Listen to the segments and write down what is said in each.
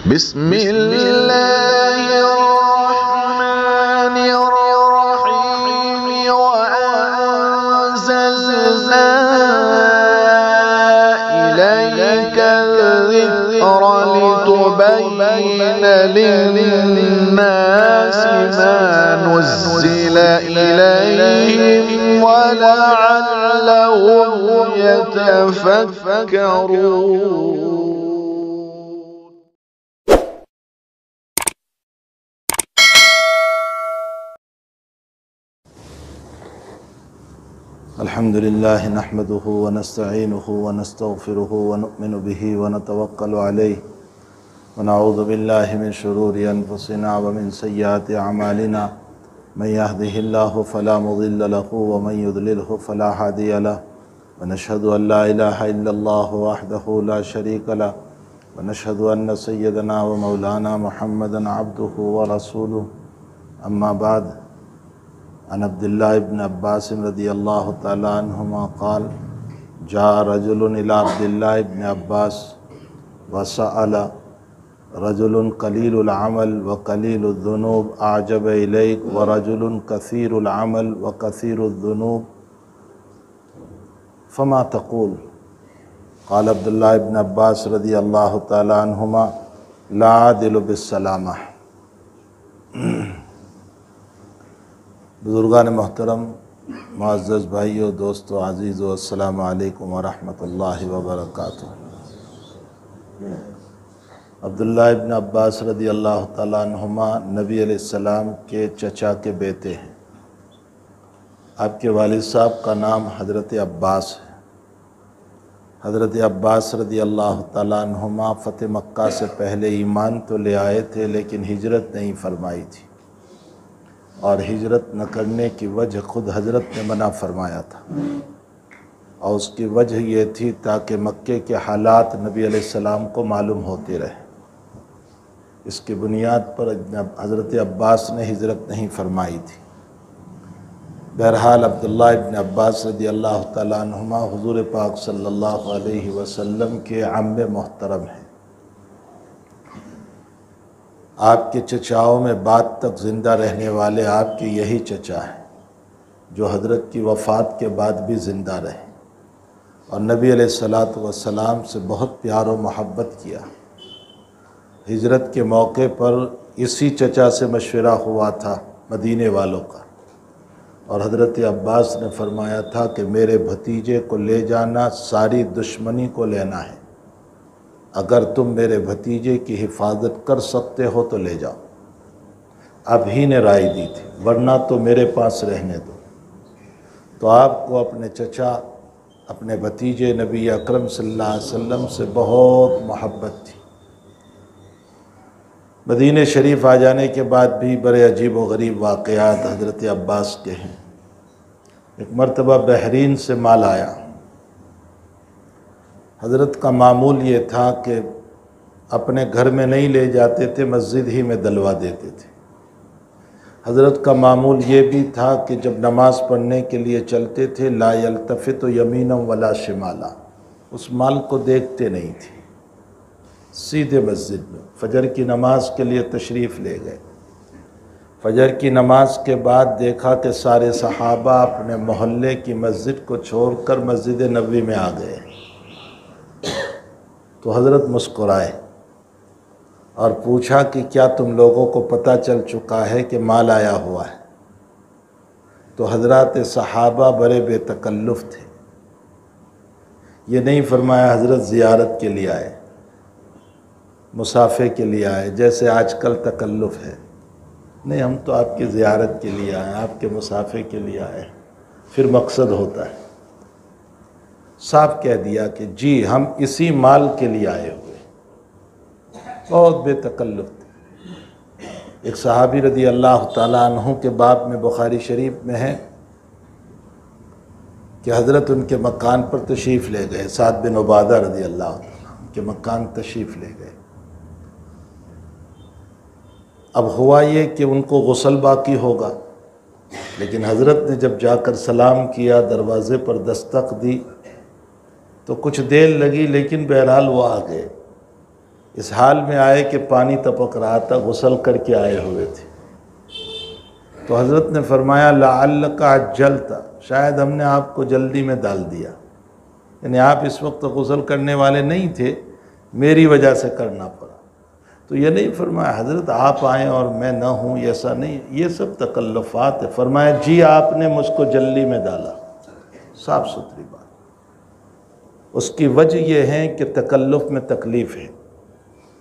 بسم الله الرحمن الرحيم وأنزلنا إليك الذكر لتبين للناس ما نزل إليهم ولعلهم يتفكرون. الحمد لله نحمده ونستعينه ونستغفره ونؤمن به ونتوكل عليه ونعوذ بالله من شرور أنفسنا ومن سيئات أعمالنا من يهده الله فلا مضل له ومن يضلله فلا هادي له ونشهد أن لا إله إلا الله وحده لا شريك له ونشهد أن سيدنا ومولانا محمدا عبده ورسوله. أما بعد، عن عبد الله بن عباس رضي الله تعالى عنهما قال: جاء رجل إلى عبد الله بن عباس وسأل: رجل قليل العمل وقليل الذنوب أعجب إليك ورجل كثير العمل وكثير الذنوب فما تقول؟ قال عبد الله بن عباس رضي الله تعالى عنهما: لا أعدل بالسلامة. بزرگان محترم، معزز بھائیو، دوستو، عزیزو، السلام علیکم ورحمۃ اللہ وبرکاتہ. عبداللہ ابن عباس رضی اللہ تعالیٰ عنہما نبی علیہ السلام کے چچا کے بیٹے ہیں. آپ کے والد صاحب کا نام حضرت عباس ہے. حضرت عباس رضی اللہ تعالیٰ عنہما فتح مکہ سے پہلے ایمان تو لے آئے تھے لیکن ہجرت نہیں فرمائی تھی، اور ہجرت نہ کرنے کی وجہ خود حضرت نے منع فرمایا تھا، اور اس کی وجہ یہ تھی تاکہ مکے کے حالات نبی علیہ السلام کو معلوم ہوتے رہے. اس کی بنیاد پر حضرت عباس نے ہجرت نہیں فرمائی تھی. بہرحال عبداللہ ابن عباس رضی اللہ تعالیٰ عنہما حضور پاک صلی اللہ علیہ وسلم کے عم محترم ہیں. آپ کے چچاؤں میں بعد تک زندہ رہنے والے آپ کے یہی چچا ہیں جو حضرت کی وفات کے بعد بھی زندہ رہے اور نبی علیہ السلام سے بہت پیار و محبت کیا. ہجرت کے موقع پر اسی چچا سے مشورہ ہوا تھا مدینے والوں کا، اور حضرت عباس نے فرمایا تھا کہ میرے بھتیجے کو لے جانا ساری دشمنی کو لینا ہے. اگر تم میرے بھتیجے کی حفاظت کر سکتے ہو تو لے جاؤ. اب ہی نے رائے دی تھی، ورنہ تو میرے پاس رہنے دو. تو آپ کو اپنے چچا، اپنے بھتیجے نبی اکرم صلی اللہ علیہ وسلم سے بہت محبت تھی. مدینہ شریف آ جانے کے بعد بھی بڑے عجیب و غریب واقعات حضرت عباس کے ہیں. ایک مرتبہ بحرین سے مال آیا. حضرت کا معمول یہ تھا کہ اپنے گھر میں نہیں لے جاتے تھے، مسجد ہی میں دلوا دیتے تھے. حضرت کا معمول یہ بھی تھا کہ جب نماز پڑھنے کے لیے چلتے تھے لا یلتفت یمینا ولا شمالا، اس مال کو دیکھتے نہیں تھے، سیدھے مسجد میں فجر کی نماز کے لیے تشریف لے گئے. فجر کی نماز کے بعد دیکھا کہ سارے صحابہ اپنے محلے کی مسجد کو چھوڑ کر مسجد نبوی میں آ گئے. تو حضرت مسکرائے اور پوچھا کہ کیا تم لوگوں کو پتہ چل چکا ہے کہ مال آیا ہوا ہے؟ تو حضرات صحابہ بڑے بے تکلف تھے. یہ نہیں فرمایا حضرت زیارت کے لیے آئے، مسافے کے لیے آئے جیسے آج کل تکلف ہے. نہیں، ہم تو آپ کی زیارت کے لیے آئے، آپ کے مسافے کے لیے آئے، پھر مقصد ہوتا ہے. صاف کہہ دیا کہ جی ہم اسی مال کے لیے آئے ہوئے. بہت بے تکلف تھے. ایک صحابی رضی اللہ تعالیٰ عنہ کے باب میں بخاری شریف میں ہے کہ حضرت ان کے مکان پر تشریف لے گئے. سعد بن عبادہ رضی اللہ عنہ ان کے مکان تشریف لے گئے. اب ہوا یہ کہ ان کو غسل باقی ہوگا، لیکن حضرت نے جب جا کر سلام کیا، دروازے پر دستک دی تو کچھ دیر لگی، لیکن بہرحال وہ آ گئے. اس حال میں آئے کہ پانی ٹپک رہا تھا، غسل کر کے آئے ہوئے تھے۔ تو حضرت نے فرمایا لعلک عجلت، شاید ہم نے آپ کو جلدی میں ڈال دیا، یعنی آپ اس وقت غسل کرنے والے نہیں تھے، میری وجہ سے کرنا پڑا۔ تو یہ نہیں فرمایا حضرت آپ آئیں اور میں نہ ہوں، ایسا نہیں، یہ سب تکلفات ہے۔ فرمایا جی آپ نے مجھ کو جلدی میں ڈالا، صاف ستھری بات۔ اس کی وجہ یہ ہے کہ تکلف میں تکلیف ہے،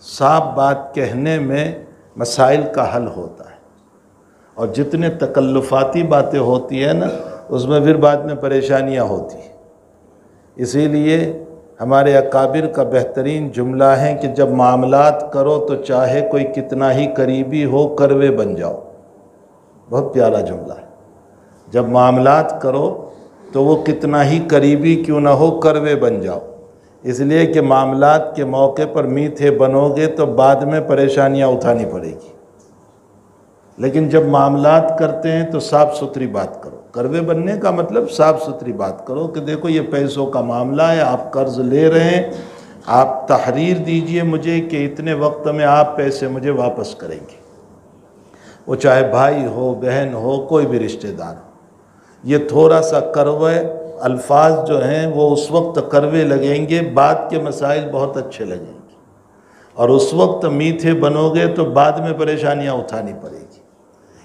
صاف بات کہنے میں مسائل کا حل ہوتا ہے، اور جتنے تکلفاتی باتیں ہوتی ہیں نا اس میں پھر بعد میں پریشانیاں ہوتی ہیں۔ اسی لیے ہمارے اکابر کا بہترین جملہ ہے کہ جب معاملات کرو تو چاہے کوئی کتنا ہی قریبی ہو کروے بن جاؤ۔ بہت پیارا جملہ ہے، جب معاملات کرو تو وہ کتنا ہی قریبی کیوں نہ ہو کروے بن جاؤ، اس لیے کہ معاملات کے موقع پر میٹھے بنو گے تو بعد میں پریشانیاں اٹھانی پڑے گی، لیکن جب معاملات کرتے ہیں تو صاف ستھری بات کرو۔ کروے بننے کا مطلب صاف ستھری بات کرو کہ دیکھو یہ پیسوں کا معاملہ ہے، آپ قرض لے رہے ہیں، آپ تحریر دیجئے مجھے کہ اتنے وقت میں آپ پیسے مجھے واپس کریں گے، وہ چاہے بھائی ہو بہن ہو کوئی بھی رشتہ دار ہو۔ یہ تھوڑا سا کروے الفاظ جو ہیں وہ اس وقت کروے لگیں گے، بعد کے مسائل بہت اچھے لگیں گے، اور اس وقت میٹھے بنو گے تو بعد میں پریشانیاں اٹھانی پڑے گی۔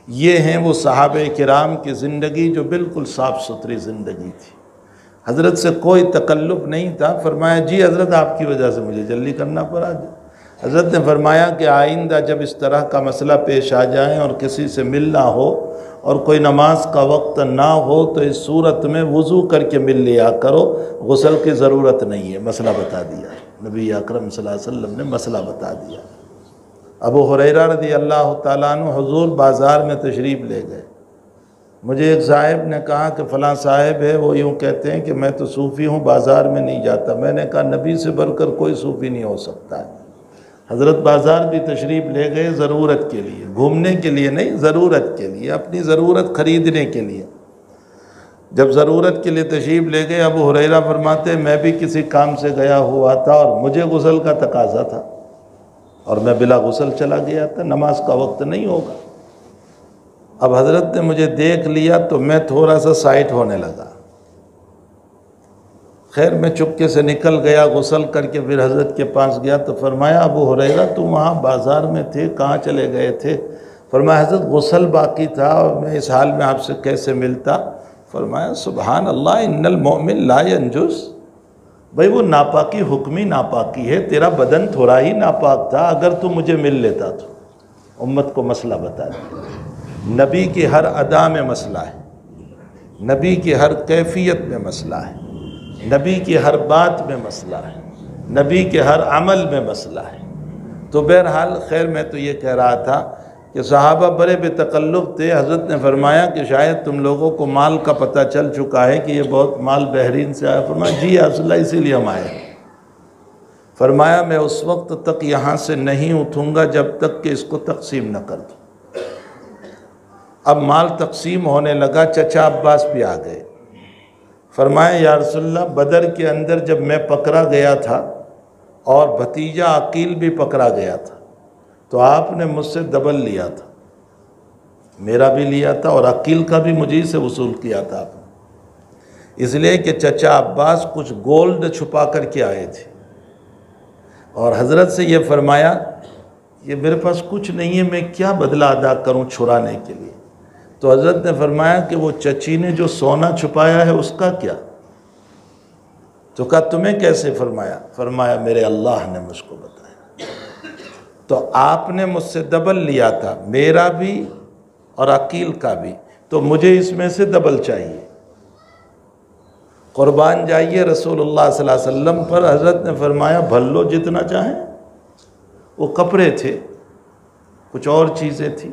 یہ ہیں وہ صحابہ کرام کی زندگی جو بالکل صاف ستھری زندگی تھی۔ حضرت سے کوئی تکلف نہیں تھا۔ فرمایا جی حضرت آپ کی وجہ سے مجھے جلدی کرنا پڑا۔ حضرت نے فرمایا کہ آئندہ جب اس طرح کا مسئلہ پیش آ جائیں اور کسی سے ملنا ہو اور کوئی نماز کا وقت نہ ہو تو اس صورت میں وضو کر کے مل لیا کرو، غسل کی ضرورت نہیں ہے۔ مسئلہ بتا دیا نبی اکرم صلی اللہ علیہ وسلم نے، مسئلہ بتا دیا۔ ابو ہریرہ رضی اللہ تعالیٰ عنہ حضور بازار میں تشریف لے گئے۔ مجھے ایک صاحب نے کہا کہ فلاں صاحب ہے، وہ یوں کہتے ہیں کہ میں تو صوفی ہوں، بازار میں نہیں جاتا۔ میں نے کہا نبی سے بڑھ کر کوئی صوفی نہیں ہو سکتا ہے۔ حضرت بازار بھی تشریف لے گئے ضرورت کے لیے، گھومنے کے لیے نہیں، ضرورت کے لیے، اپنی ضرورت خریدنے کے لیے۔ جب ضرورت کے لیے تشریف لے گئے، ابو ہریرہ فرماتے میں بھی کسی کام سے گیا ہوا تھا اور مجھے غسل کا تقاضا تھا اور میں بلا غسل چلا گیا تھا، نماز کا وقت نہیں ہوگا۔ اب حضرت نے مجھے دیکھ لیا تو میں تھوڑا سا سائٹ ہونے لگا۔ خیر میں چپکے سے نکل گیا، غسل کر کے پھر حضرت کے پاس گیا تو فرمایا ابو ہریرہ تم وہاں بازار میں تھے، کہاں چلے گئے تھے؟ فرمایا حضرت غسل باقی تھا اور میں اس حال میں آپ سے کیسے ملتا؟ فرمایا سبحان اللہ ان المؤمن لا ینجس، بھئی وہ ناپاکی حکمی ناپاکی ہے، تیرا بدن تھوڑا ہی ناپاک تھا، اگر تو مجھے مل لیتا تو۔ امت کو مسئلہ بتا دیا، نبی کی ہر ادا میں مسئلہ ہے، نبی کی ہر کیفیت میں مسئلہ ہے، نبی کی ہر بات میں مسئلہ ہے، نبی کے ہر عمل میں مسئلہ ہے۔ تو بہرحال خیر میں تو یہ کہہ رہا تھا کہ صحابہ بڑے بے تکلف تھے۔ حضرت نے فرمایا کہ شاید تم لوگوں کو مال کا پتہ چل چکا ہے کہ یہ بہت مال بحرین سے آیا۔ فرمایا جی یا رسول اللہ اسی لیے ہم آئے۔ فرمایا میں اس وقت تک یہاں سے نہیں اٹھوں گا جب تک کہ اس کو تقسیم نہ کر دوں۔ اب مال تقسیم ہونے لگا، چچا عباس بھی آ گئے۔ فرمایا یا رسول اللہ بدر کے اندر جب میں پکڑا گیا تھا اور بھتیجا عقیل بھی پکڑا گیا تھا تو آپ نے مجھ سے ڈبل لیا تھا، میرا بھی لیا تھا اور عقیل کا بھی مجھے سے وصول کیا تھا آپ نے، اس لیے کہ چچا عباس کچھ گولڈ چھپا کر کے آئے تھے اور حضرت سے یہ فرمایا یہ میرے پاس کچھ نہیں ہے، میں کیا بدلہ ادا کروں چھڑانے کے لیے؟ تو حضرت نے فرمایا کہ وہ چچی نے جو سونا چھپایا ہے اس کا کیا؟ تو کہا تمہیں کیسے؟ فرمایا میرے اللہ نے مجھ کو بتایا۔ تو آپ نے مجھ سے ڈبل لیا تھا، میرا بھی اور عقیل کا بھی، تو مجھے اس میں سے ڈبل چاہیے۔ قربان جائیے رسول اللہ صلی اللہ علیہ وسلم پر۔ حضرت نے فرمایا بھر لو جتنا چاہیں۔ وہ کپڑے تھے، کچھ اور چیزیں تھیں،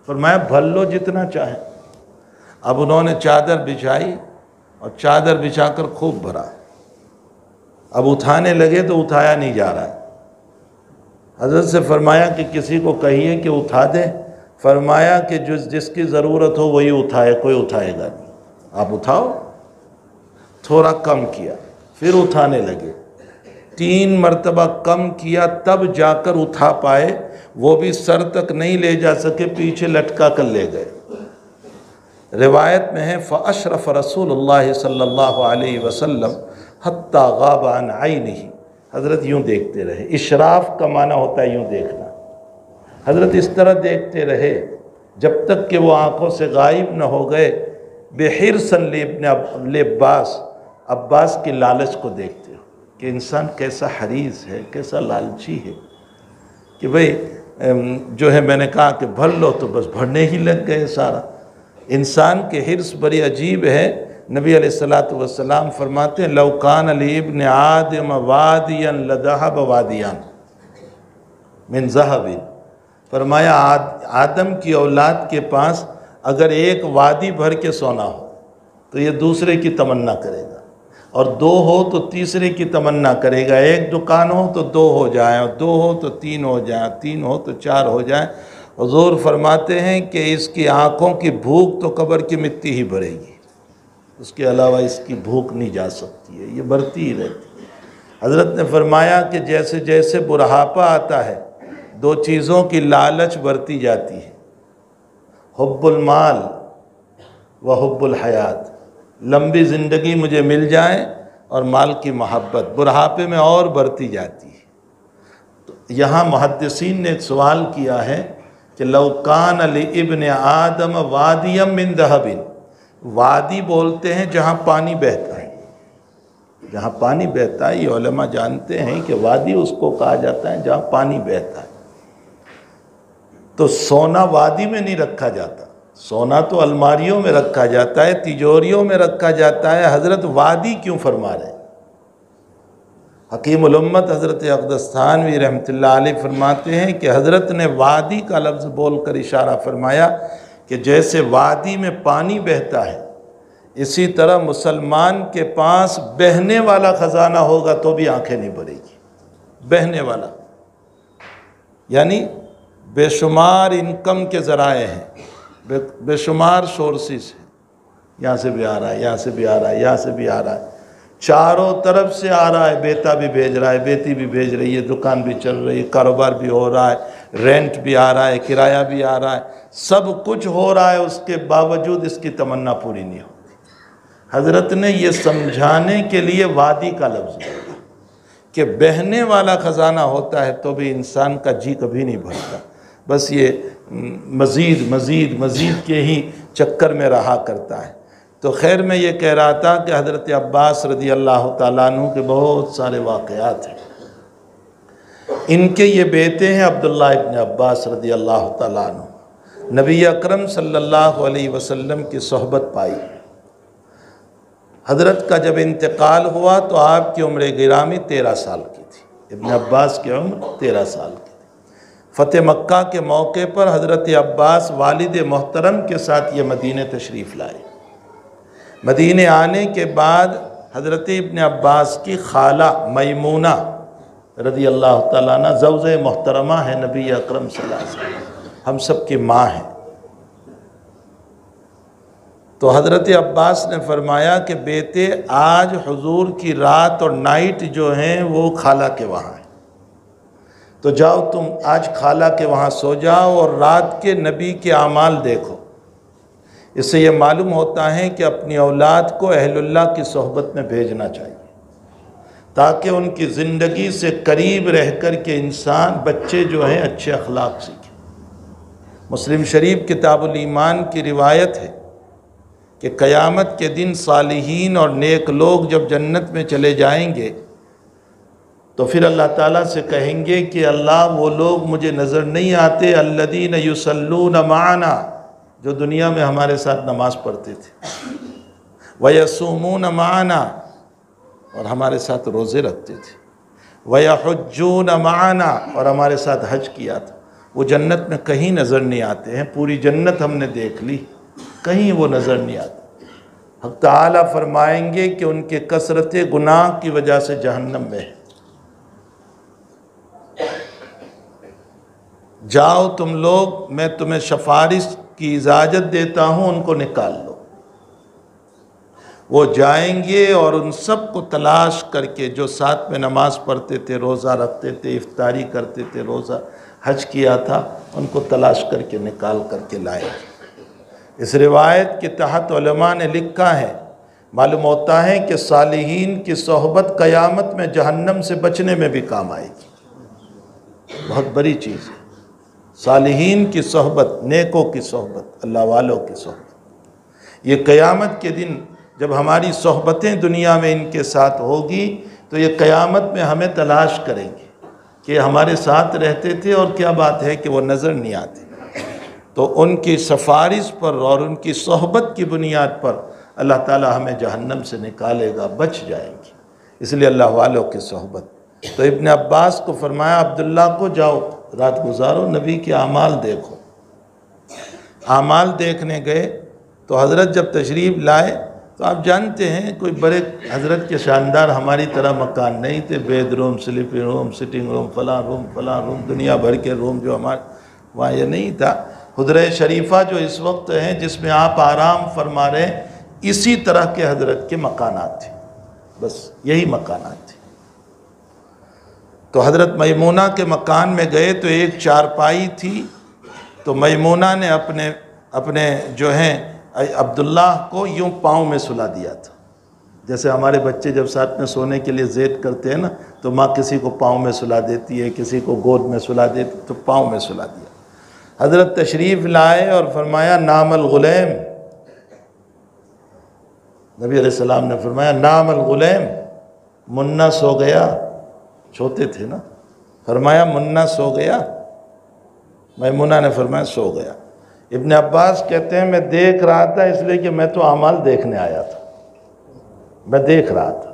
فرمایا بھر لو جتنا چاہیں۔ اب انہوں نے چادر بچھائی اور چادر بچھا کر خوب بھرا۔ اب اٹھانے لگے تو اٹھایا نہیں جا رہا ہے۔ حضرت سے فرمایا کہ کسی کو کہیے کہ اٹھا دے۔ فرمایا کہ جس کی ضرورت ہو وہی اٹھائے، کوئی اٹھائے گا نہیں، آپ اٹھاؤ۔ تھوڑا کم کیا، پھر اٹھانے لگے، 3 مرتبہ کم کیا تب جا کر اٹھا پائے، وہ بھی سر تک نہیں لے جا سکے، پیچھے لٹکا کر لے گئے۔ روایت میں ہے فَأَشْرَفَ رسول اللہ صلی اللہ علیہ وسلم حتیٰ غاب عن عینہ، حضرت یوں دیکھتے رہے۔ اشراف کا معنی ہوتا ہے یوں دیکھنا۔ حضرت اس طرح دیکھتے رہے جب تک کہ وہ آنکھوں سے غائب نہ ہو گئے، بحرص لابن عباس، عباس کی لالچ کو دیکھتے ہو کہ انسان کیسا حریص ہے، کیسا لالچی ہے، کہ بھئی جو ہے میں نے کہا کہ بھر لو تو بس بھرنے ہی لگ گئے سارا۔ انسان کے حرص بڑی عجیب ہے۔ نبی علیہ السلام فرماتے ہیں لو کان لابن آدم وادیا لذهب وادیان من ذهب، فرمایا آدم کی اولاد کے پاس اگر ایک وادی بھر کے سونا ہو تو یہ دوسرے کی تمنا کرے گا، اور 2 ہو تو تیسرے کی تمنا کرے گا، 1 دکان ہو تو 2 ہو جائیں، اور 2 ہو تو 3 ہو جائیں، 3 ہو تو 4 ہو جائیں۔ حضور فرماتے ہیں کہ اس کی آنکھوں کی بھوک تو قبر کی مٹی ہی بھرے گی، اس کے علاوہ اس کی بھوک نہیں جا سکتی ہے، یہ بڑھتی ہی رہتی ہے۔ حضرت نے فرمایا کہ جیسے جیسے بڑھاپا آتا ہے 2 چیزوں کی لالچ بڑھتی جاتی ہے، حب المال و حب الحیات، لمبی زندگی مجھے مل جائے اور مال کی محبت بڑھاپے میں اور بڑھتی جاتی ہے۔ تو یہاں محدثین نے ایک سوال کیا ہے کہ لو کان لابن آدم وادیا من ذہب، وادی بولتے ہیں جہاں پانی بہتا ہے، جہاں پانی بہتا ہے، یہ علماء جانتے ہیں کہ وادی اس کو کہا جاتا ہے جہاں پانی بہتا ہے۔ تو سونا وادی میں نہیں رکھا جاتا، سونا تو الماریوں میں رکھا جاتا ہے، تجوریوں میں رکھا جاتا ہے، حضرت وادی کیوں فرما رہے ہیں؟ حکیم الامت حضرت اقدس تھانوی رحمۃ اللہ علیہ فرماتے ہیں کہ حضرت نے وادی کا لفظ بول کر اشارہ فرمایا کہ جیسے وادی میں پانی بہتا ہے، اسی طرح مسلمان کے پاس بہنے والا خزانہ ہوگا تو بھی آنکھیں نہیں بھرے گی۔ بہنے والا یعنی بے شمار انکم کے ذرائع ہیں، بے شمار سورسز ہیں، یہاں سے بھی آ رہا ہے، یہاں سے بھی آ رہا ہے، یہاں سے بھی آ رہا ہے، چاروں طرف سے آ رہا ہے، بیٹا بھی بھیج رہا ہے، بیٹی بھی بھیج رہی ہے، دکان بھی چل رہی ہے، کاروبار بھی ہو رہا ہے، رینٹ بھی آ رہا ہے، کرایہ بھی آ رہا ہے، سب کچھ ہو رہا ہے، اس کے باوجود اس کی تمنا پوری نہیں ہوتی۔ حضرت نے یہ سمجھانے کے لیے وادی کا لفظ بولا کہ بہنے والا خزانہ ہوتا ہے تو بھی انسان کا جی کبھی نہیں بھرتا، بس یہ مزید مزید مزید کے ہی چکر میں رہا کرتا ہے۔ تو خیر میں یہ کہہ رہا تھا کہ حضرت عباس رضی اللہ تعالیٰ عنہ کے بہت سارے واقعات ہیں۔ ان کے یہ بیٹے ہیں عبداللہ ابن عباس رضی اللہ تعالیٰ عنہ، نبی اکرم صلی اللہ علیہ وسلم کی صحبت پائی۔ حضرت کا جب انتقال ہوا تو آپ کی عمر گرامی 13 سال کی تھی، ابن عباس کی عمر 13 سال کی تھی۔ فتح مکہ کے موقع پر حضرت عباس والد محترم کے ساتھ یہ مدینہ تشریف لائے۔ مدینہ آنے کے بعد حضرت ابن عباس کی خالہ میمونہ رضی اللہ تعالیٰ عنہ زوج محترمہ ہے نبی اکرم صلی اللہ علیہ وسلم، ہم سب کی ماں ہیں۔ تو حضرت عباس نے فرمایا کہ بیٹے آج حضور کی رات اور نائٹ جو ہیں وہ خالہ کے وہاں ہیں، تو جاؤ تم آج خالہ کے وہاں سو جاؤ اور رات کے نبی کے اعمال دیکھو۔ اس سے یہ معلوم ہوتا ہے کہ اپنی اولاد کو اہل اللہ کی صحبت میں بھیجنا چاہیے تاکہ ان کی زندگی سے قریب رہ کر کے انسان بچے جو ہیں اچھے اخلاق سیکھیں۔ مسلم شریف کتاب الایمان کی روایت ہے کہ قیامت کے دن صالحین اور نیک لوگ جب جنت میں چلے جائیں گے تو پھر اللہ تعالیٰ سے کہیں گے کہ اللہ وہ لوگ مجھے نظر نہیں آتے الذین یصلون معنا، جو دنیا میں ہمارے ساتھ نماز پڑھتے تھے، ویصومون معنا، اور ہمارے ساتھ روزے رکھتے تھے، ویحجون معنا، اور ہمارے ساتھ حج کیا تھا، وہ جنت میں کہیں نظر نہیں آتے ہیں۔ پوری جنت ہم نے دیکھ لی، کہیں وہ نظر نہیں آتے۔ حق تعالیٰ فرمائیں گے کہ ان کے کثرت گناہ کی وجہ سے جہنم میں ہے، جاؤ تم لوگ، میں تمہیں سفارش کی اجازت دیتا ہوں، ان کو نکال لو۔ وہ جائیں گے اور ان سب کو تلاش کر کے جو ساتھ میں نماز پڑھتے تھے، روزہ رکھتے تھے، افطاری کرتے تھے، روزہ حج کیا تھا، ان کو تلاش کر کے نکال کر کے لائیں گے۔ اس روایت کے تحت علماء نے لکھا ہے، معلوم ہوتا ہے کہ صالحین کی صحبت قیامت میں جہنم سے بچنے میں بھی کام آئے گی۔ بہت بڑی چیز ہے صالحین کی صحبت، نیکوں کی صحبت، اللہ والوں کی صحبت۔ یہ قیامت کے دن جب ہماری صحبتیں دنیا میں ان کے ساتھ ہوگی تو یہ قیامت میں ہمیں تلاش کریں گے کہ ہمارے ساتھ رہتے تھے اور کیا بات ہے کہ وہ نظر نہیں آتے۔ تو ان کی سفارش پر اور ان کی صحبت کی بنیاد پر اللہ تعالی ہمیں جہنم سے نکالے گا، بچ جائیں گے، اس لیے اللہ والوں کی صحبت۔ تو ابن عباس کو فرمایا عبداللہ کو جاؤ رات گزارو، نبی کے اعمال دیکھو۔ اعمال دیکھنے گئے تو حضرت جب تشریف لائے تو آپ جانتے ہیں کوئی بڑے حضرت کے شاندار ہماری طرح مکان نہیں تھے، بیڈ روم، سلیپنگ روم، سٹنگ روم، فلاں روم، دنیا بھر کے روم جو ہمارے وہاں یہ نہیں تھا۔ حجرہ شریفہ جو اس وقت ہیں جس میں آپ آرام فرما رہے ہیں، اسی طرح کے حضرت کے مکانات تھے، بس یہی مکانات تھے۔ تو حضرت میمونہ کے مکان میں گئے تو ایک چارپائی تھی، تو میمونہ نے اپنے جو ہیں عبداللہ کو یوں پاؤں میں سلا دیا تھا، جیسے ہمارے بچے جب ساتھ میں سونے کے لیے ضد کرتے ہیں نا تو ماں کسی کو پاؤں میں سلا دیتی ہے، کسی کو گود میں سلا دیتی، تو پاؤں میں سلا دیا۔ حضرت تشریف لائے اور فرمایا نام الغلیم، نبی علیہ السلام نے فرمایا نام الغلیم، منا سو گیا، چھوتے تھے نا، فرمایا منا سو گیا، میمونہ نے فرمایا سو گیا۔ ابن عباس کہتے ہیں میں دیکھ رہا تھا، اس لیے کہ میں تو اعمال دیکھنے آیا تھا، میں دیکھ رہا تھا۔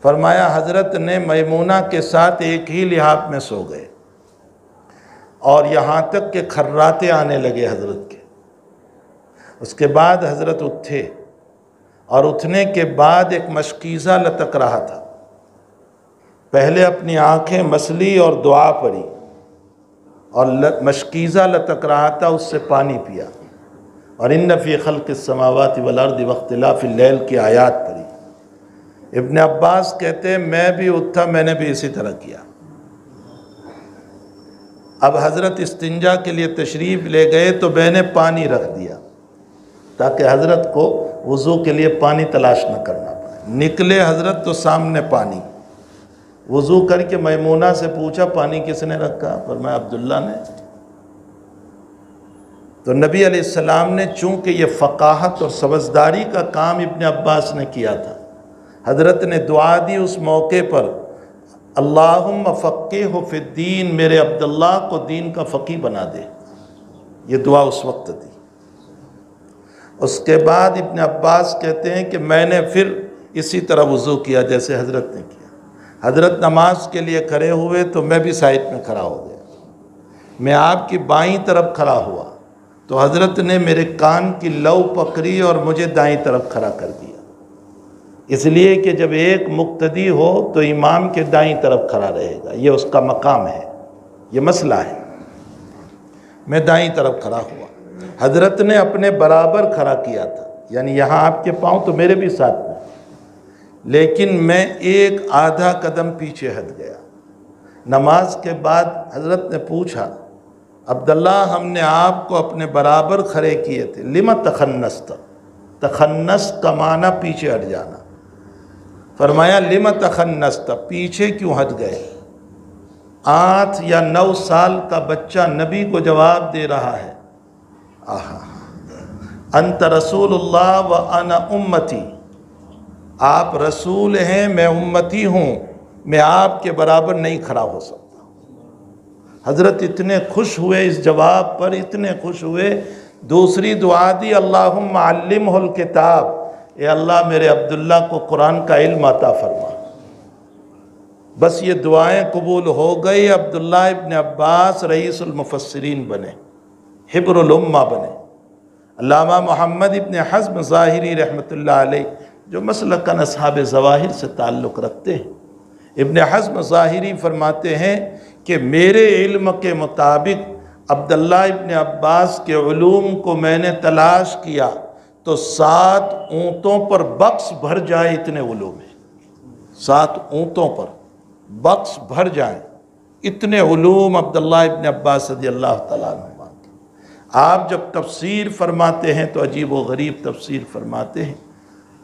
فرمایا حضرت نے میمونہ کے ساتھ ایک ہی لحاف میں سو گئے اور یہاں تک کہ کھراتے آنے لگے حضرت کے۔ اس کے بعد حضرت اٹھے اور اٹھنے کے بعد ایک مشکیزہ لٹک رہا تھا، پہلے اپنی آنکھیں مسلی اور دعا پڑھی اور مشکیزہ لٹک رہا تھا، اس سے پانی پیا اور ان فی خلق السماوات والارض واختلاف اللیل کی آیات پڑھی۔ ابن عباس کہتے ہیں میں بھی اٹھا، میں نے بھی اسی طرح کیا۔ اب حضرت استنجا کے لیے تشریف لے گئے تو میں نے پانی رکھ دیا تاکہ حضرت کو وضو کے لیے پانی تلاش نہ کرنا پڑے۔ نکلے حضرت تو سامنے پانی، وضو کر کے میمونہ سے پوچھا پانی کس نے رکھا؟ فرمایا عبداللہ نے۔ تو نبی علیہ السلام نے چونکہ یہ فقاہت اور سبزداری کا کام ابن عباس نے کیا تھا، حضرت نے دعا دی اس موقع پر اللہم فقہہ فی الدین، میرے عبداللہ کو دین کا فقیہ بنا دے، یہ دعا اس وقت دی۔ اس کے بعد ابن عباس کہتے ہیں کہ میں نے پھر اسی طرح وضو کیا جیسے حضرت نے کیا۔ حضرت نماز کے لیے کھڑے ہوئے تو میں بھی سائڈ میں کھڑا ہو گیا، میں آپ کی بائیں طرف کھڑا ہوا تو حضرت نے میرے کان کی لو پکڑی اور مجھے دائیں طرف کھڑا کر دیا، اس لیے کہ جب ایک مقتدی ہو تو امام کے دائیں طرف کھڑا رہے گا، یہ اس کا مقام ہے، یہ مسئلہ ہے۔ میں دائیں طرف کھڑا ہوا، حضرت نے اپنے برابر کھڑا کیا تھا، یعنی یہاں آپ کے پاؤں تو میرے بھی ساتھ میں، لیکن میں ایک آدھا قدم پیچھے ہٹ گیا۔ نماز کے بعد حضرت نے پوچھا عبداللہ ہم نے آپ کو اپنے برابر کھڑے کیے تھے، لما تخنست؟ تخنس کا معنی پیچھے ہٹ جانا۔ فرمایا لما تخنست، پیچھے کیوں ہٹ گئے؟ 8 یا 9 سال کا بچہ نبی کو جواب دے رہا ہے، انت رسول اللہ و انا امتی، آپ رسول ہیں میں امتی ہوں، میں آپ کے برابر نہیں کھڑا ہو سکتا۔ حضرت اتنے خوش ہوئے اس جواب پر، اتنے خوش ہوئے، دوسری دعا دی اللہم علمہ الکتاب، اے اللہ میرے عبداللہ کو قرآن کا علم عطا فرما۔ بس یہ دعائیں قبول ہو گئی، عبداللہ ابن عباس رئیس المفسرین بنے، حبر الامہ بنے۔ علامہ محمد ابن حزم ظاہری رحمۃ اللہ علیہ جو مسلکاً اصحاب ظواہر سے تعلق رکھتے ہیں، ابن حزم ظاہری فرماتے ہیں کہ میرے علم کے مطابق عبداللہ ابن عباس کے علوم کو میں نے تلاش کیا تو 7 اونٹوں پر بکس بھر جائے اتنے علوم ہیں، 7 اونٹوں پر بکس بھر جائیں اتنے علوم عبداللہ ابن عباس رضی اللہ تعالیٰ عنہ کے۔ آپ جب تفسیر فرماتے ہیں تو عجیب و غریب تفسیر فرماتے ہیں،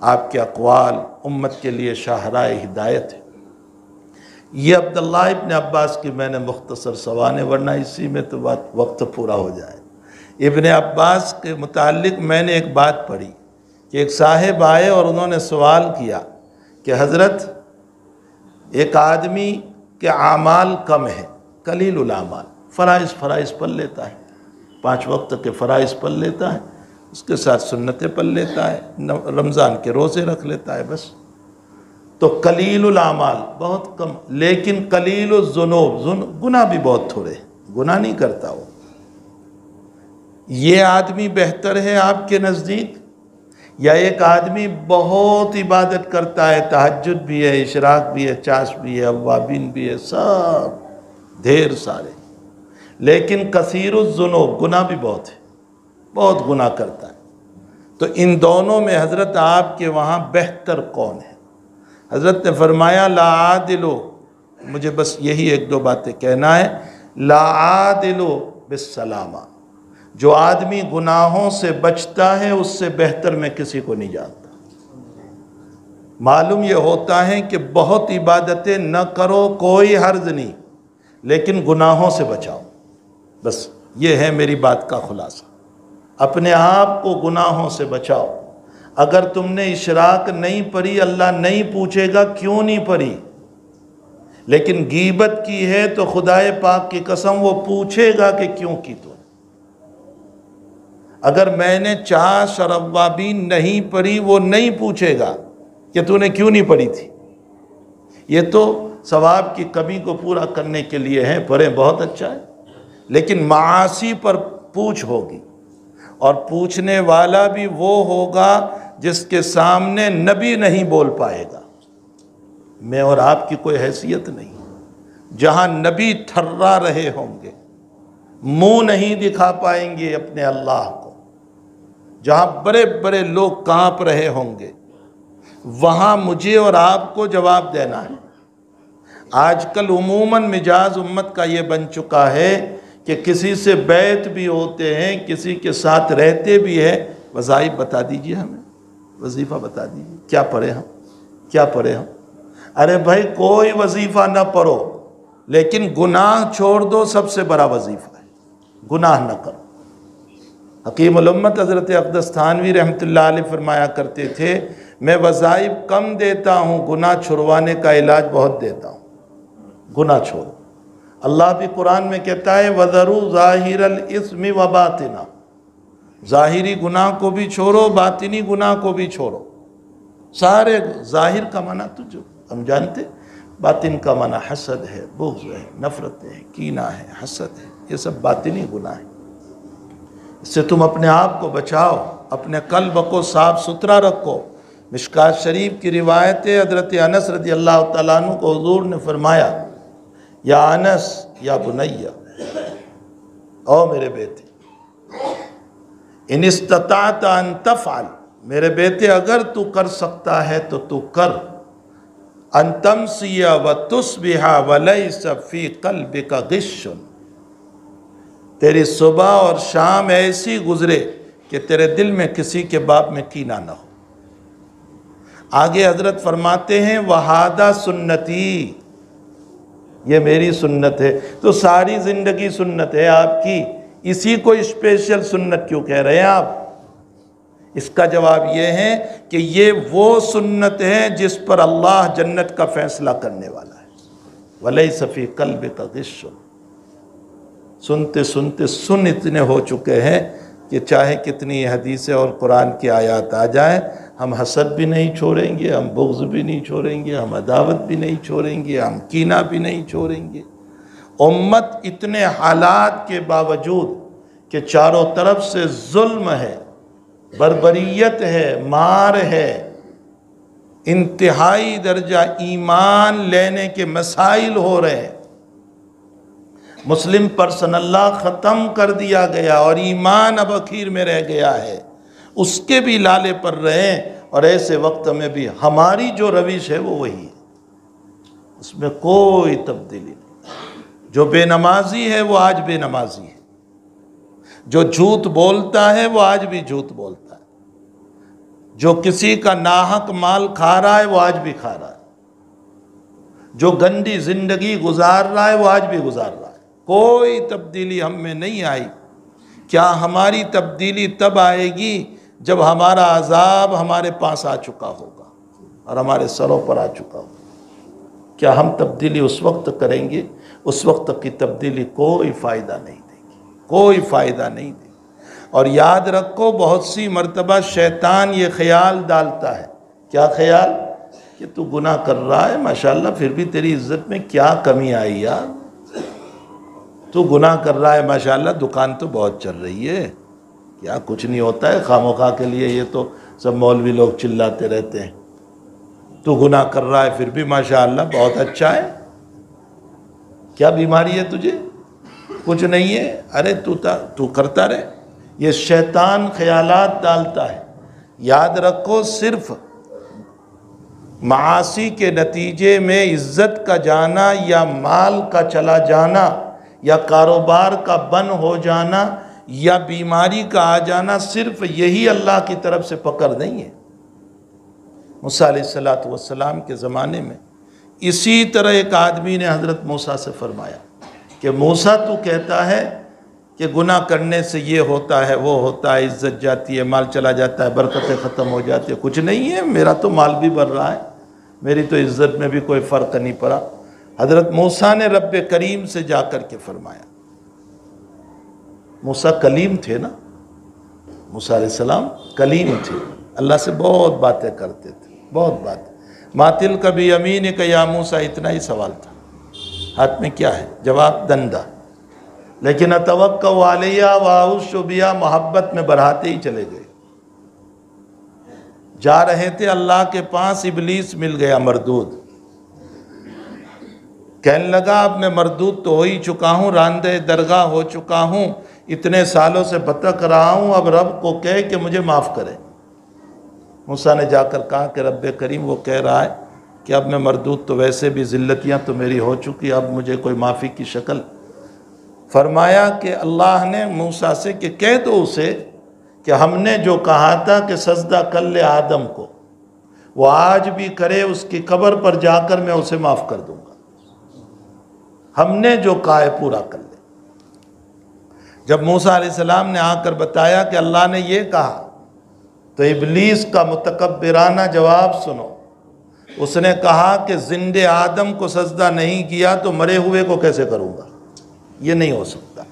آپ کے اقوال امت کے لیے شاہراہ ہدایت ہے۔ یہ عبداللہ ابن عباس کی میں نے مختصر سوانے، ورنہ اسی میں تو وقت پورا ہو جائے۔ ابن عباس کے متعلق میں نے ایک بات پڑھی کہ ایک صاحب آئے اور انہوں نے سوال کیا کہ حضرت ایک آدمی کے اعمال کم ہیں، قلیل الاعمال، فرائض پڑھ لیتا ہے، 5 وقت کے فرائض پڑھ لیتا ہے، اس کے ساتھ سنتیں پڑھ لیتا ہے، رمضان کے روزے رکھ لیتا ہے، بس۔ تو قلیل الاعمال بہت کم، لیکن قلیل الذنوب، گناہ بھی بہت تھوڑے، گناہ نہیں کرتا وہ۔ یہ آدمی بہتر ہے آپ کے نزدیک، یا ایک آدمی بہت عبادت کرتا ہے، تہجد بھی ہے، اشراق بھی ہے، چاش بھی ہے، اوابین بھی ہے، سب ڈھیر سارے، لیکن کثیر الذنوب، گناہ بھی بہت ہے، بہت گناہ کرتا ہے؟ تو ان دونوں میں حضرت آپ کے وہاں بہتر کون ہے؟ حضرت نے فرمایا لا عادلو، مجھے بس یہی 1-2 باتیں کہنا ہے، لا عادلو بالسلامہ، جو آدمی گناہوں سے بچتا ہے اس سے بہتر میں کسی کو نہیں جانتا۔ معلوم یہ ہوتا ہے کہ بہت عبادتیں نہ کرو، کوئی حرج نہیں، لیکن گناہوں سے بچاؤ، بس یہ ہے میری بات کا خلاصہ۔ اپنے آپ کو گناہوں سے بچاؤ۔ اگر تم نے اشراق نہیں پڑھی، اللہ نہیں پوچھے گا کیوں نہیں پڑھی، لیکن غیبت کی ہے تو خدائے پاک کی قسم وہ پوچھے گا کہ کیوں کی تو۔ اگر میں نے چاش اور اوابین نہیں پڑھی، وہ نہیں پوچھے گا کہ تو نے کیوں نہیں پڑھی تھی۔ یہ تو ثواب کی کمی کو پورا کرنے کے لیے ہے، پڑھیں بہت اچھا ہے، لیکن معاصی پر پوچھ ہوگی، اور پوچھنے والا بھی وہ ہوگا جس کے سامنے نبی نہیں بول پائے گا۔ میں اور آپ کی کوئی حیثیت نہیں، جہاں نبی تھرا رہے ہوں گے، منہ نہیں دکھا پائیں گے اپنے اللہ کو، جہاں بڑے بڑے لوگ کانپ رہے ہوں گے، وہاں مجھے اور آپ کو جواب دینا ہے۔ آج کل عموماً مجاز امت کا یہ بن چکا ہے کہ کسی سے بیعت بھی ہوتے ہیں، کسی کے ساتھ رہتے بھی ہیں، وظائف بتا دیجئے ہمیں، وظیفہ بتا دیجئے، کیا پڑھیں ہم، کیا پڑھیں ہم؟ ارے بھائی کوئی وظیفہ نہ پڑھو، لیکن گناہ چھوڑ دو، سب سے بڑا وظیفہ ہے، گناہ نہ کرو۔ حکیم الامت حضرت اقدس تھانوی رحمۃ اللہ علیہ فرمایا کرتے تھے، میں وظائف کم دیتا ہوں، گناہ چھڑوانے کا علاج بہت دیتا ہوں۔ گناہ چھوڑو، اللہ بھی قرآن میں کہتا ہے وَذَرُوا ظَاهِرَ الْإِثْمِ وَبَاطِنَا، ظاہری گناہ کو بھی چھوڑو، باطنی گناہ کو بھی چھوڑو۔ سارے ظاہر کا معنی تو جو ہم جانتے، باطن کا معنی حسد ہے، بغض ہے، نفرت ہے، کینہ ہے، حسد ہے، یہ سب باطنی گناہ ہے۔ اس سے تم اپنے آپ کو بچاؤ، اپنے قلب کو صاف ستھرا رکھو۔ مشکات شریف کی روایت ہے، حضرت انس رضی اللہ تعالیٰ عنہ کو حضور نے فرمایا یا انس یا بنیہ، او میرے بیٹے، ان استطاعت ان تفعل، میرے بیٹے اگر تو کر سکتا ہے تو تو کر، ان تمسی و تصبح ولیس فی قلبک غش، تیری صبح اور شام ایسی گزرے کہ تیرے دل میں کسی کے باب میں کینہ نہ ہو۔ آگے حضرت فرماتے ہیں وَهَذَا سنتی، یہ میری سنت ہے۔ تو ساری زندگی سنت ہے آپ کی، اسی کو اسپیشل سنت کیوں کہہ رہے ہیں آپ؟ اس کا جواب یہ ہے کہ یہ وہ سنت ہے جس پر اللہ جنت کا فیصلہ کرنے والا ہے۔ وَلَيْسَ فِي قَلْبِكَ غِشٌّ، سنتے سنتے سن اتنے ہو چکے ہیں کہ چاہے کتنی حدیثیں اور قرآن کی آیات آ جائیں، ہم حسد بھی نہیں چھوڑیں گے، ہم بغض بھی نہیں چھوڑیں گے، ہم عداوت بھی نہیں چھوڑیں گے، ہم کینہ بھی نہیں چھوڑیں گے۔ امت اتنے حالات کے باوجود کہ چاروں طرف سے ظلم ہے، بربریت ہے، مار ہے، انتہائی درجہ ایمان لینے کے مسائل ہو رہے ہیں، مسلم پرسن اللہ ختم کر دیا گیا اور ایمان اب اخیر میں رہ گیا ہے، اس کے بھی لالے پر رہیں، اور ایسے وقت میں بھی ہماری جو روش ہے وہ وہی ہے، اس میں کوئی تبدیلی نہیں۔ جو بے نمازی ہے وہ آج بے نمازی ہے، جو جھوٹ بولتا ہے وہ آج بھی جھوٹ بولتا ہے، جو کسی کا ناحق مال کھا رہا ہے وہ آج بھی کھا رہا ہے، جو گندی زندگی گزار رہا ہے وہ آج بھی گزار رہا ہے۔ کوئی تبدیلی ہم میں نہیں آئی۔ کیا ہماری تبدیلی تب آئے گی جب ہمارا عذاب ہمارے پاس آ چکا ہوگا اور ہمارے سروں پر آ چکا ہوگا؟ کیا ہم تبدیلی اس وقت کریں گے؟ اس وقت کی تبدیلی کوئی فائدہ نہیں دے گی، کوئی فائدہ نہیں دے گی۔ اور یاد رکھو، بہت سی مرتبہ شیطان یہ خیال ڈالتا ہے، کیا خیال؟ کہ تو گناہ کر رہا ہے، ماشاءاللہ پھر بھی تیری عزت میں کیا کمی آئی یار، تو گناہ کر رہا ہے ماشاءاللہ، دکان تو بہت چل رہی ہے، کیا کچھ نہیں ہوتا ہے، خواہ مخواہ کے لیے یہ تو سب مولوی لوگ چلاتے رہتے ہیں، تو گناہ کر رہا ہے پھر بھی ماشاءاللہ بہت اچھا ہے، کیا بیماری ہے تجھے؟ کچھ نہیں ہے، ارے تو کرتا رہے۔ یہ شیطان خیالات ڈالتا ہے۔ یاد رکھو، صرف معاصی کے نتیجے میں عزت کا جانا یا مال کا چلا جانا یا کاروبار کا بند ہو جانا یا بیماری کا آ جانا، صرف یہی اللہ کی طرف سے پکڑ نہیں ہے۔ موسیٰ علیہ السلام کے زمانے میں اسی طرح ایک آدمی نے حضرت موسیٰ سے فرمایا کہ موسیٰ تو کہتا ہے کہ گناہ کرنے سے یہ ہوتا ہے وہ ہوتا ہے، عزت جاتی ہے، مال چلا جاتا ہے، برکتیں ختم ہو جاتی ہے، کچھ نہیں ہے، میرا تو مال بھی بڑھ رہا ہے، میری تو عزت میں بھی کوئی فرق نہیں پڑا۔ حضرت موسیٰ نے رب کریم سے جا کر کے فرمایا، موسیٰ کلیم تھے نا، موسیٰ علیہ السلام کلیم تھے، اللہ سے بہت باتیں کرتے تھے، بہت باتیں۔ ما تلک بیمینک یا موسیٰ، اتنا ہی سوال تھا، ہاتھ میں کیا ہے؟ جواب دندہ۔ لیکن اتوکل علیہ واعوذ بہ، محبت میں بڑھاتے ہی چلے گئے۔ جا رہے تھے اللہ کے پاس، ابلیس مل گیا مردود، کہنے لگا اب میں مردود تو ہو ہی چکا ہوں، راندہ درگاہ ہو چکا ہوں، اتنے سالوں سے بھٹک رہا ہوں، اب رب کو کہے کہ مجھے معاف کرے۔ موسیٰ نے جا کر کہا کہ رب کریم وہ کہہ رہا ہے کہ اب میں مردود تو ویسے بھی ذلتیاں تو میری ہو چکی، اب مجھے کوئی معافی کی شکل۔ فرمایا کہ اللہ نے موسیٰ سے کہ کہہ دو اسے کہ ہم نے جو کہا تھا کہ سجدہ کر لے آدم کو، وہ آج بھی کرے، اس کی قبر پر جا کر میں اسے معاف کر دوں گا، ہم نے جو کہا ہے پورا کر لے۔ جب موسیٰ علیہ السلام نے آ کر بتایا کہ اللہ نے یہ کہا، تو ابلیس کا متکبرانہ جواب سنو۔ اس نے کہا کہ زندے آدم کو سجدہ نہیں کیا تو مرے ہوئے کو کیسے کروں گا، یہ نہیں ہو سکتا۔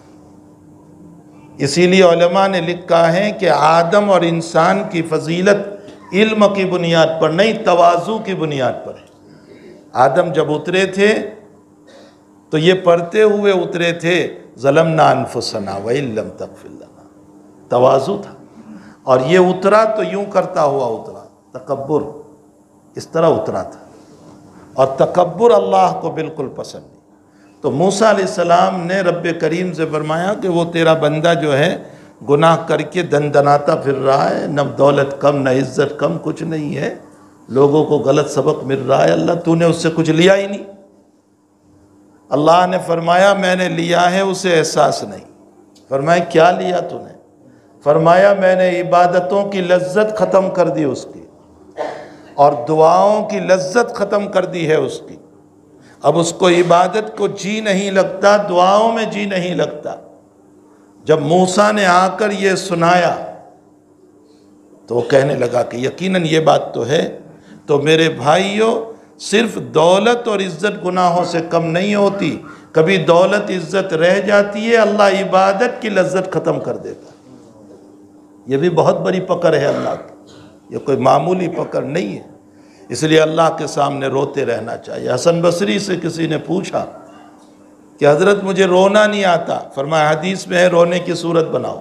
اسی لیے علماء نے لکھا ہے کہ آدم اور انسان کی فضیلت علم کی بنیاد پر نہیں، تواضع کی بنیاد پر ہے۔ آدم جب اترے تھے تو یہ پڑھتے ہوئے اترے تھے، ظلمنا انفسنا وان لم تغفر لنا، تواضع تھا۔ اور یہ اترا تو یوں کرتا ہوا اترا، تکبر، اس طرح اترا تھا، اور تکبر اللہ کو بالکل پسند نہیں۔ تو موسیٰ علیہ السلام نے رب کریم سے فرمایا کہ وہ تیرا بندہ جو ہے گناہ کر کے دندناتا پھر رہا ہے، نہ دولت کم نہ عزت کم، کچھ نہیں ہے، لوگوں کو غلط سبق مل رہا ہے، اللہ تو نے اس سے کچھ لیا ہی نہیں۔ اللہ نے فرمایا میں نے لیا ہے، اسے احساس نہیں۔ فرمایا کیا لیا تو نے؟ فرمایا میں نے عبادتوں کی لذت ختم کر دی اس کی، اور دعاؤں کی لذت ختم کر دی ہے اس کی۔ اب اس کو عبادت کو جی نہیں لگتا، دعاؤں میں جی نہیں لگتا۔ جب موسیٰ نے آ کر یہ سنایا تو وہ کہنے لگا کہ یقیناً یہ بات تو ہے۔ تو میرے بھائیوں، صرف دولت اور عزت گناہوں سے کم نہیں ہوتی، کبھی دولت عزت رہ جاتی ہے، اللہ عبادت کی لذت ختم کر دیتا ہے۔ یہ بھی بہت بڑی پکڑ ہے اللہ کی، یہ کوئی معمولی پکڑ نہیں ہے۔ اس لیے اللہ کے سامنے روتے رہنا چاہیے۔ حسن بصری سے کسی نے پوچھا کہ حضرت مجھے رونا نہیں آتا، فرمایا حدیث میں ہے رونے کی صورت بناؤ۔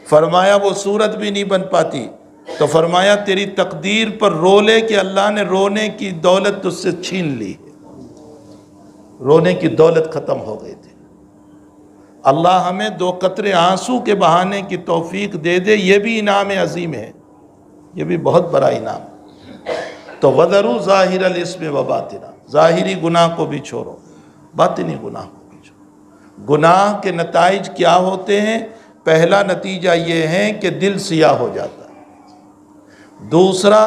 فرمایا وہ صورت بھی نہیں بن پاتی، تو فرمایا تیری تقدیر پر رو لے کہ اللہ نے رونے کی دولت تجھ سے چھین لی ہے، رونے کی دولت ختم ہو گئی تھی۔ اللہ ہمیں 2 قطرے آنسو کے بہانے کی توفیق دے دے، یہ بھی انعام عظیم ہے، یہ بھی بہت بڑا انعام۔ تو وَذَرُوا ظَاهِرَ الْإِثْمِ وَبَاطِنَهُ، ظاہری گناہ کو بھی چھوڑو، باطنی گناہ کو بھی چھوڑو۔ گناہ کے نتائج کیا ہوتے ہیں؟ پہلا نتیجہ یہ ہے کہ دل سیاہ ہو جاتا ہے۔ دوسرا،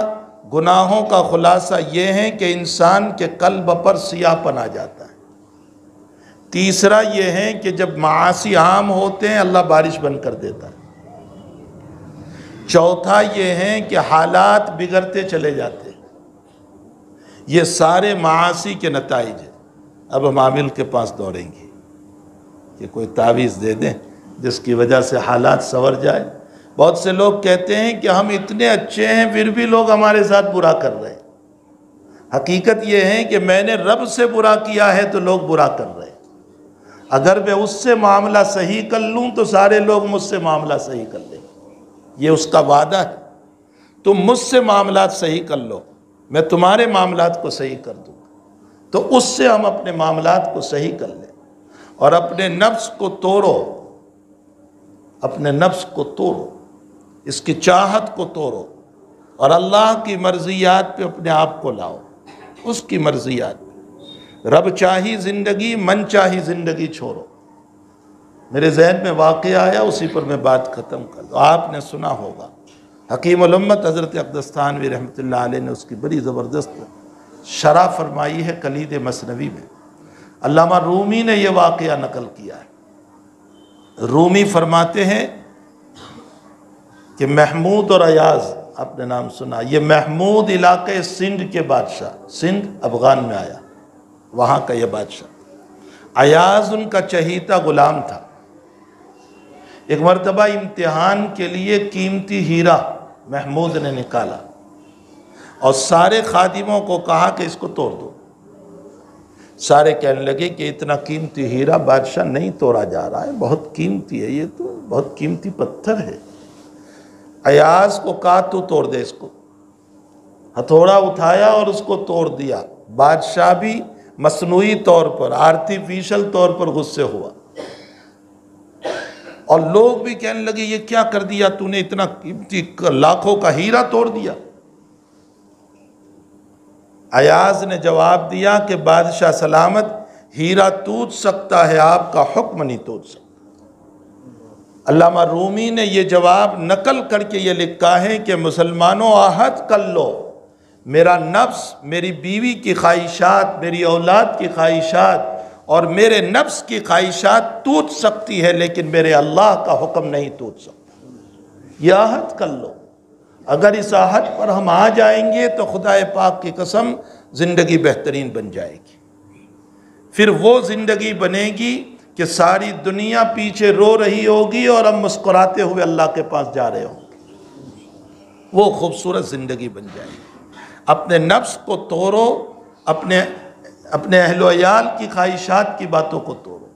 گناہوں کا خلاصہ یہ ہے کہ انسان کے قلب پر سیاہ پن آ جاتا ہے۔ تیسرا یہ ہے کہ جب معاصی عام ہوتے ہیں اللہ بارش بند کر دیتا ہے۔ چوتھا یہ ہے کہ حالات بگڑتے چلے جاتے ہیں۔ یہ سارے معاصی کے نتائج ہیں۔ اب ہم عامل کے پاس دوڑیں گے کہ کوئی تعویذ دے دیں جس کی وجہ سے حالات سنور جائے۔ بہت سے لوگ کہتے ہیں کہ ہم اتنے اچھے ہیں پھر بھی لوگ ہمارے ساتھ برا کر رہے ہیں۔ حقیقت یہ ہے کہ میں نے رب سے برا کیا ہے تو لوگ برا کر رہے ہیں۔ اگر میں اس سے معاملہ صحیح کر لوں تو سارے لوگ مجھ سے معاملہ صحیح کر لیں، یہ اس کا وعدہ ہے۔ تم مجھ سے معاملات صحیح کر لو، میں تمہارے معاملات کو صحیح کر دوں، تو اس سے ہم اپنے معاملات کو صحیح کر لیں اور اپنے نفس کو توڑو، اپنے نفس کو توڑو، اس کی چاہت کو توڑو اور اللہ کی مرضیات پہ اپنے آپ کو لاؤ، اس کی مرضیات پہ۔ رب چاہی زندگی، من چاہی زندگی چھوڑو۔ میرے ذہن میں واقعہ آیا، اسی پر میں بات ختم کر دوں۔ آپ نے سنا ہوگا حکیم الامت حضرت اقدس تھانوی رحمۃ اللہ علیہ نے اس کی بڑی زبردست شرح فرمائی ہے کلید مثنوی میں۔ علامہ رومی نے یہ واقعہ نقل کیا ہے۔ رومی فرماتے ہیں کہ محمود اور ایاز، آپ نے نام سنا، یہ محمود علاقے سندھ کے بادشاہ، سندھ افغان میں آیا، وہاں کا یہ بادشاہ، ایاز ان کا چہیتا غلام تھا۔ ایک مرتبہ امتحان کے لیے قیمتی ہیرا محمود نے نکالا اور سارے خادموں کو کہا کہ اس کو توڑ دو۔ سارے کہنے لگے کہ اتنا قیمتی ہیرا بادشاہ نہیں توڑا جا رہا ہے، بہت قیمتی ہے، یہ تو بہت قیمتی پتھر ہے۔ ایاز کو کہا تو توڑ دے اس کو۔ ہتھوڑا اٹھایا اور اس کو توڑ دیا۔ بادشاہ بھی مصنوعی طور پر، آرٹیفیشل طور پر غصے ہوا اور لوگ بھی کہنے لگے یہ کیا کر دیا تو نے، اتنا قیمتی لاکھوں کا ہیرا توڑ دیا۔ ایاز نے جواب دیا کہ بادشاہ سلامت، ہیرا ٹوٹ سکتا ہے، آپ کا حکم نہیں ٹوٹ سکتا۔ علامہ رومی نے یہ جواب نقل کر کے یہ لکھا ہے کہ مسلمانوں عہد کر لو، میرا نفس، میری بیوی کی خواہشات، میری اولاد کی خواہشات اور میرے نفس کی خواہشات ٹوٹ سکتی ہے لیکن میرے اللہ کا حکم نہیں ٹوٹ سکتا۔ یہ عہد کر لو۔ اگر اس عہد پر ہم آ جائیں گے تو خدا پاک کی قسم زندگی بہترین بن جائے گی۔ پھر وہ زندگی بنے گی کہ ساری دنیا پیچھے رو رہی ہوگی اور ہم مسکراتے ہوئے اللہ کے پاس جا رہے ہوں گے۔ وہ خوبصورت زندگی بن جائے گی۔ اپنے نفس کو توڑو، اپنے اہل و عیال کی خواہشات کی باتوں کو توڑو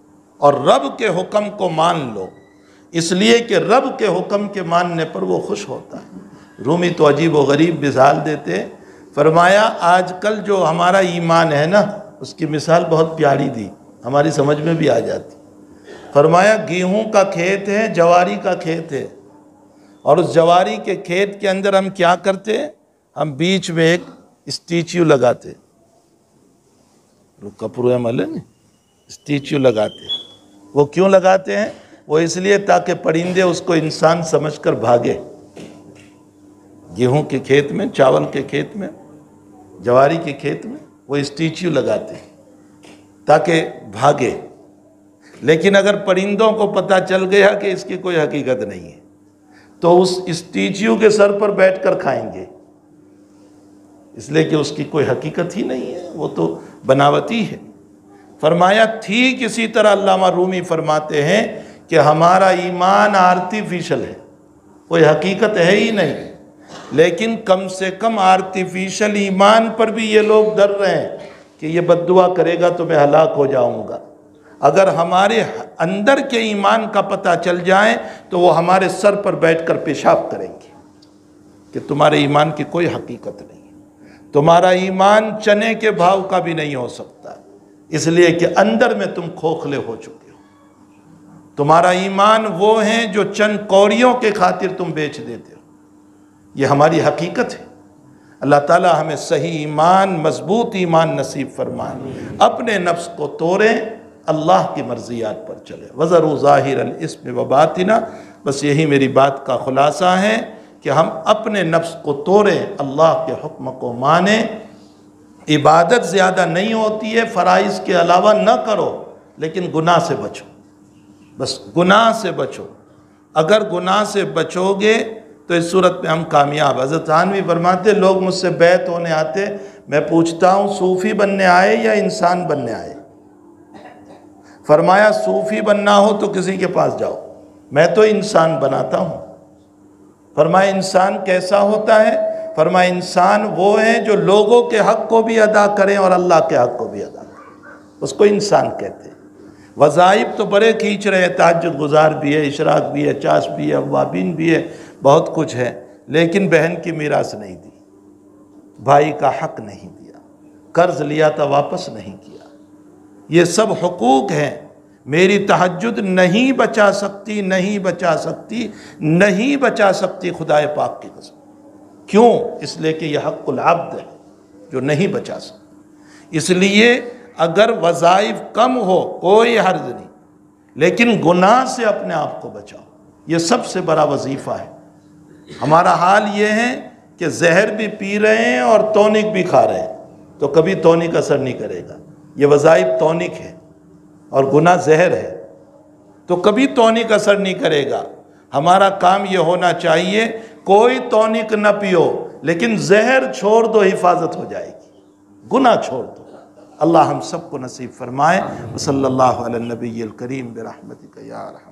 اور رب کے حکم کو مان لو، اس لیے کہ رب کے حکم کے ماننے پر وہ خوش ہوتا ہے۔ رومی تو عجیب و غریب مثال دیتے، فرمایا آج کل جو ہمارا ایمان ہے نا، اس کی مثال بہت پیاری دی، ہماری سمجھ میں بھی آ جاتی۔ فرمایا گیہوں کا کھیت ہے، جواری کا کھیت ہے، اور اس جواری کے کھیت کے اندر ہم کیا کرتے ہیں؟ ہم بیچ میں ایک اسٹیچیو لگاتے، کپڑے ملے نا، اسٹیچیو لگاتے۔ وہ کیوں لگاتے ہیں؟ وہ اس لیے تاکہ پرندے اس کو انسان سمجھ کر بھاگے۔ گیہوں کے کھیت میں، چاول کے کھیت میں، جواری کے کھیت میں وہ اسٹیچیو لگاتے ہیں تاکہ بھاگے۔ لیکن اگر پرندوں کو پتہ چل گیا کہ اس کی کوئی حقیقت نہیں ہے تو اس اسٹیچیو کے سر پر بیٹھ کر کھائیں گے، اس لیے کہ اس کی کوئی حقیقت ہی نہیں ہے، وہ تو بناوٹی ہے۔ فرمایا ٹھیک اسی طرح علامہ رومی فرماتے ہیں کہ ہمارا ایمان آرٹیفیشل ہے، کوئی حقیقت ہے ہی نہیں، لیکن کم سے کم آرٹیفیشل ایمان پر بھی یہ لوگ ڈر رہے ہیں کہ یہ بد دعا کرے گا تو میں ہلاک ہو جاؤں گا۔ اگر ہمارے اندر کے ایمان کا پتہ چل جائے تو وہ ہمارے سر پر بیٹھ کر پیشاب کریں گے کہ تمہارے ایمان کی کوئی حقیقت نہیں، تمہارا ایمان چنے کے بھاؤ کا بھی نہیں ہو سکتا، اس لیے کہ اندر میں تم کھوکھلے ہو چکے ہو۔ تمہارا ایمان وہ ہیں جو چند کوڑیوں کے خاطر تم بیچ دیتے ہو. یہ ہماری حقیقت ہے. اللہ تعالیٰ ہمیں صحیح ایمان، مضبوط ایمان نصیب فرمائے. اپنے نفس کو توڑیں، اللہ کی مرضیات پر چلے. وَذَرُوا ظَاهِرَ الْإِثْمِ وَبَاطِنَهُ. بس یہی میری بات کا خلاصہ ہے کہ ہم اپنے نفس کو توڑیں، اللہ کے حکم کو مانیں. عبادت زیادہ نہیں ہوتی ہے، فرائض کے علاوہ نہ کرو، لیکن گناہ سے بچو. بس گناہ سے بچو. اگر گناہ سے بچو گے تو اس صورت میں ہم کامیاب. حضرت تھانوی فرماتے لوگ مجھ سے بیعت ہونے آتے، میں پوچھتا ہوں صوفی بننے آئے یا انسان بننے آئے؟ فرمایا صوفی بننا ہو تو کسی کے پاس جاؤ، میں تو انسان بناتا ہوں. فرمایا انسان کیسا ہوتا ہے؟ فرمایا انسان وہ ہیں جو لوگوں کے حق کو بھی ادا کریں اور اللہ کے حق کو بھی ادا کریں، اس کو انسان کہتے ہیں. وظائف تو بڑے کھینچ رہے ہیں، تہجد گزار بھی ہے، اشراق بھی ہے، چاش بھی ہے، اوابین بھی ہے، بہت کچھ ہے، لیکن بہن کی میراث نہیں دی، بھائی کا حق نہیں دیا، قرض لیا تھا واپس نہیں کیا. یہ سب حقوق ہیں. میری تہجد نہیں بچا سکتی، نہیں بچا سکتی، نہیں بچا سکتی خدائے پاک کی قسم. کیوں؟ اس لیے کہ یہ حق العبد ہے جو نہیں بچا سکتی. اس لیے اگر وظائف کم ہو کوئی حرج نہیں، لیکن گناہ سے اپنے آپ کو بچاؤ. یہ سب سے بڑا وظیفہ ہے. ہمارا حال یہ ہے کہ زہر بھی پی رہے ہیں اور ٹونک بھی کھا رہے ہیں، تو کبھی ٹونک اثر نہیں کرے گا. یہ وظائف ٹونک ہے اور گناہ زہر ہے، تو کبھی ٹونک اثر نہیں کرے گا. ہمارا کام یہ ہونا چاہیے کوئی ٹونک نہ پیو، لیکن زہر چھوڑ دو، حفاظت ہو جائے گی. گناہ چھوڑ دو. اللہ ہم سب کو نصیب فرمائے. وصلی اللہ علی النبی الکریم برحمتک یا ارحم